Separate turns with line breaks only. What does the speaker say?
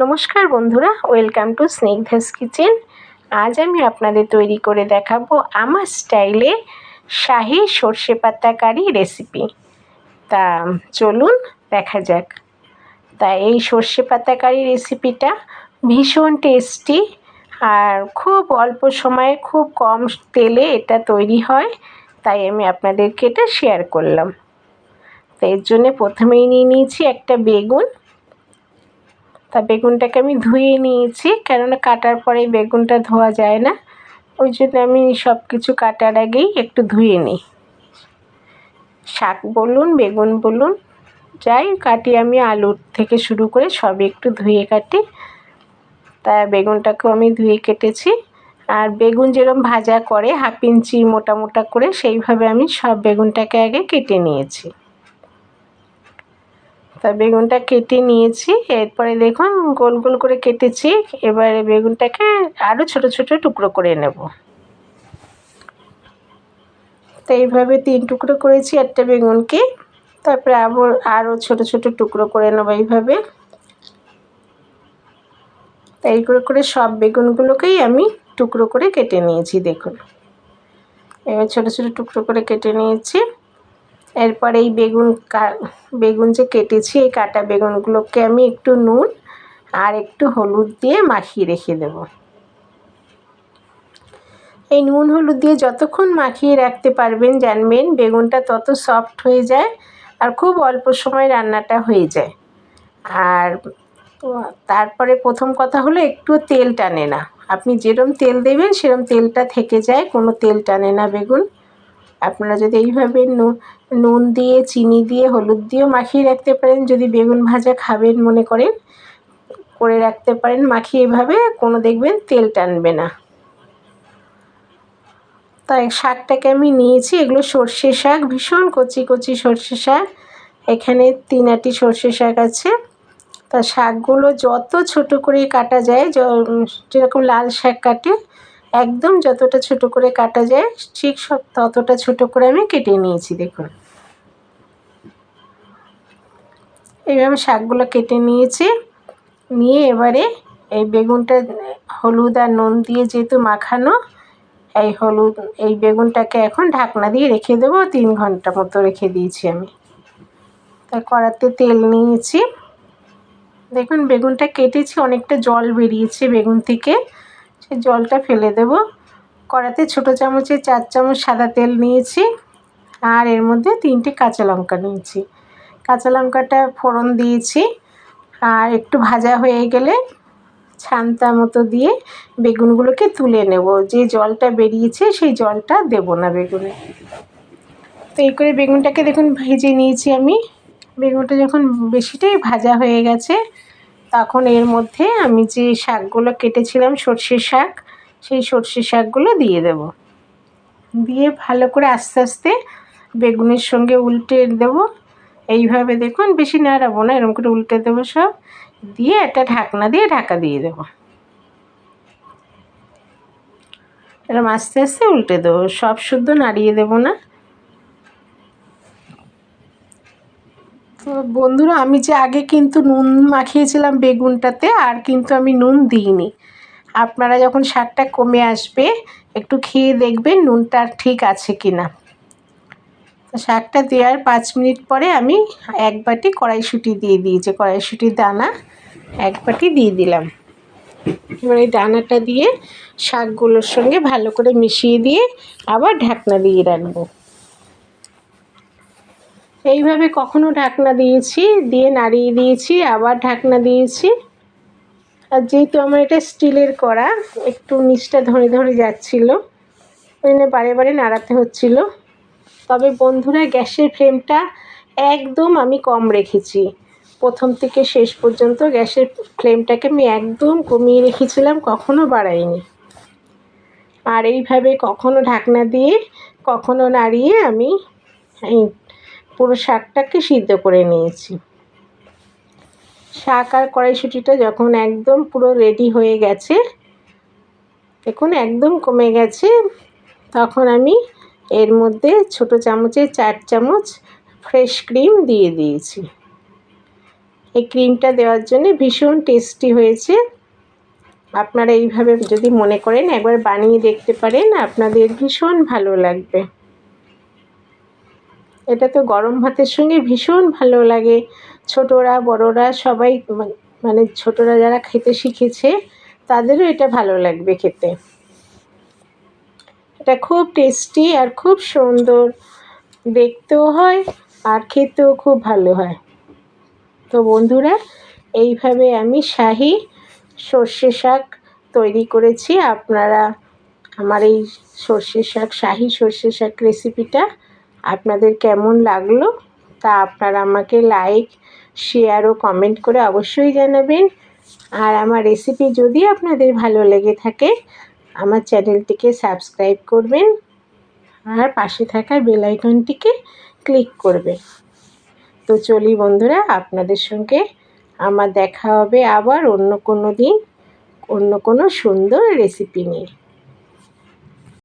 নমস্কার বন্ধুরা, welcome to Snigdha's kitchen. আজ আমি আপনাদের তৈরি করে দেখাবো আমার স্টাইলে শাহী সর্ষে পাতা কারি রেসিপি। তা চলুন দেখা যাক। তা এই সর্ষে পাতা কারি রেসিপিটা ভীষণ টেস্টি আর খুব অল্প সময়ে খুব কম তেলে এটা তৈরি হয়, তাই আমি আপনাদেরকে এটা শেয়ার করলাম। তো এর জন্যে প্রথমেই নিয়ে নিয়েছি একটা বেগুন। তা বেগুনটাকে আমি ধুয়ে নিয়েছি, কেননা কাটার পরে বেগুনটা ধোয়া যায় না, ওই জন্য আমি সব কিছু কাটার আগেই একটু ধুয়ে নিই। শাক বলুন, বেগুন বলুন, যাই কাটি আমি আলুর থেকে শুরু করে সবই একটু ধুয়ে কাটি। তা বেগুনটাকেও আমি ধুয়ে কেটেছি। আর বেগুন যেরকম ভাজা করে হাফ ইঞ্চি মোটা মোটা করে, সেইভাবে আমি সব বেগুনটাকে আগে কেটে নিয়েছি। তা বেগুনটা কেটে নিয়েছি, এরপরে দেখুন গোল গোল করে কেটেছি। এবারে বেগুনটাকে আরও ছোট ছোট টুকরো করে নেব। তো এইভাবে 3 টুকরো করেছি একটা বেগুনকে, তারপরে আবার আরও ছোট ছোট টুকরো করে নেব এইভাবে। তো এই করে সব বেগুনগুলোকেই আমি টুকরো করে কেটে নিয়েছি। দেখুন এবার ছোট ছোট টুকরো করে কেটে নিয়েছি। এরপরে এই বেগুন যে কেটেছি, এই কাটা বেগুনগুলোকে আমি একটু নুন আর একটু হলুদ দিয়ে মাখিয়ে রেখে দেব। এই নুন হলুদ দিয়ে যতক্ষণ মাখিয়ে রাখতে পারবেন, জানবেন বেগুনটা তত সফট হয়ে যায় আর খুব অল্প সময় রান্নাটা হয়ে যায়। আর তারপরে প্রথম কথা হলো একটুও তেল টানে না। আপনি যেরকম তেল দেবেন সেরকম তেলটা থেকে যায়, কোনো তেল টানে না বেগুন। আপনারা যদি এইভাবে নুন দিয়ে, চিনি দিয়ে, হলুদ দিয়েও মাখিয়ে রাখতে পারেন, যদি বেগুন ভাজা খাবেন মনে করেন, করে রাখতে পারেন মাখিয়ে, এভাবে কোনো দেখবেন তেল টানবে না। তাই শাকটাকে আমি নিয়েছি, এগুলো সর্ষে শাক, ভীষণ কচি কচি সর্ষে শাক। এখানে 3 আঁটি সর্ষে শাক আছে। তা শাকগুলো যত ছোট করে কাটা যায়, যেরকম লাল শাক কাটে একদম যতটা ছোট করে কাটা যায় ঠিক ততটা ছোট করে আমি কেটে নিয়েছি। দেখুন এইভাবে শাকগুলো কেটে নিয়েছি। নিয়ে এবারে এই বেগুনটা হলুদ আর নুন দিয়ে যেহেতু মাখানো, এই বেগুনটাকে এখন ঢাকনা দিয়ে রেখে দেবো। 3 ঘন্টা মতো রেখে দিয়েছি আমি। তাই কড়াতে তেল নিয়েছি। দেখুন বেগুনটা কেটেছি, অনেকটা জল বেরিয়েছে বেগুন থেকে, সেই জলটা ফেলে দেব। কড়াতে ছোটো চামচে 4 চামচ সাদা তেল নিয়েছি আর এর মধ্যে 3টে কাঁচা লঙ্কা নিয়েছি। কাঁচা লঙ্কাটা ফোড়ন দিয়েছি আর একটু ভাজা হয়ে গেলে ছানটা মতো দিয়ে বেগুনগুলোকে তুলে নেব। যে জলটা বেরিয়েছে সেই জলটা দেব না বেগুনে। তো এই করে বেগুনটাকে দেখুন ভেজে নিয়েছি আমি। বেগুনটা যখন বেশিটাই ভাজা হয়ে গেছে, তখন এর মধ্যে আমি যে শাকগুলো কেটেছিলাম সর্ষে শাক, সেই সর্ষে শাকগুলো দিয়ে দেব। দিয়ে ভালো করে আস্তে আস্তে বেগুনের সঙ্গে উল্টে দেব। এইভাবে দেখুন বেশি নাড়াবো না, এরকম করে উল্টে দেবো সব, দিয়ে একটা ঢাকনা দিয়ে ঢাকা দিয়ে দেবো। এরকম আস্তে আস্তে উল্টে দেবো, সব শুদ্ধ নাড়িয়ে দেবো না। তো বন্ধুরা, আমি যে আগে কিন্তু নুন মাখিয়েছিলাম বেগুনটাতে, আর কিন্তু আমি নুন দিইনি। আপনারা যখন শাকটা কমে আসবে একটু খেয়ে দেখবেন নুনটা ঠিক আছে কি না। শাকটা দেওয়ার 5 মিনিট পরে আমি 1 বাটি কড়াইশুঁটি দিয়ে দিয়েছি। কড়াইশুঁটির দানা 1 বাটি দিয়ে দিলাম। এবার এই দানাটা দিয়ে শাকগুলোর সঙ্গে ভালো করে মিশিয়ে দিয়ে আবার ঢাকনা দিয়ে রাখবো। এইভাবে কখনো ঢাকনা দিয়েছি, দিয়ে নাড়িয়ে দিয়েছি, আবার ঢাকনা দিয়েছি। আর যেহেতু আমার এটা স্টিলের কড়া, একটু নিচটা ধরে ধরে যাচ্ছিলো, ওই জন্য বারে বারে নাড়াতে হচ্ছিলো। তবে বন্ধুরা, গ্যাসের ফ্লেমটা একদম আমি কম রেখেছি। প্রথম থেকে শেষ পর্যন্ত গ্যাসের ফ্লেমটাকে আমি একদম কমিয়ে রেখেছিলাম, কখনো বাড়াইনি। আর এইভাবে কখনো ঢাকনা দিয়ে কখনো নাড়িয়ে আমি এই পুরো শাকটাকে সিদ্ধ করে নিয়েছি। শাক আর কড়াইশুঁটিটা যখন একদম পুরো রেডি হয়ে গেছে, দেখুন একদম কমে গেছে, তখন আমি এর মধ্যে ছোটো চামচে 4 চামচ ফ্রেশ ক্রিম দিয়ে দিয়েছি। এই ক্রিমটা দেওয়ার জন্য ভীষণ টেস্টি হয়েছে। আপনারা এইভাবে যদি মনে করেন একবার বানিয়ে দেখতে পারেন, আপনাদের ভীষণ ভালো লাগবে। এটা তো গরম ভাতের সঙ্গে ভীষণ ভালো লাগে। ছোটরা বড়রা সবাই, মানে ছোটরা যারা খেতে শিখেছে তাদেরও এটা ভালো লাগবে খেতে। এটা খুব টেস্টি আর খুব সুন্দর দেখতেও হয় আর খেতেও খুব ভালো হয়। তো বন্ধুরা, এইভাবে আমি শাহী সর্ষে শাক তৈরি করেছি। আপনারা আমার এই শাহী সর্ষে শাক রেসিপিটা আপনাদের কেমন লাগলো তা আপনারা আমাকে লাইক, শেয়ার ও কমেন্ট করে অবশ্যই জানাবেন। আর আমার রেসিপি যদি আপনাদের ভালো লেগে থাকে আমার চ্যানেলটিকে সাবস্ক্রাইব করবেন আর পাশে থাকা বেল আইকনটিকে ক্লিক করবেন। তো চলি বন্ধুরা, আপনাদের সঙ্গে আমার দেখা হবে আবার অন্য কোনো দিন অন্য কোনো সুন্দর রেসিপি নিয়ে।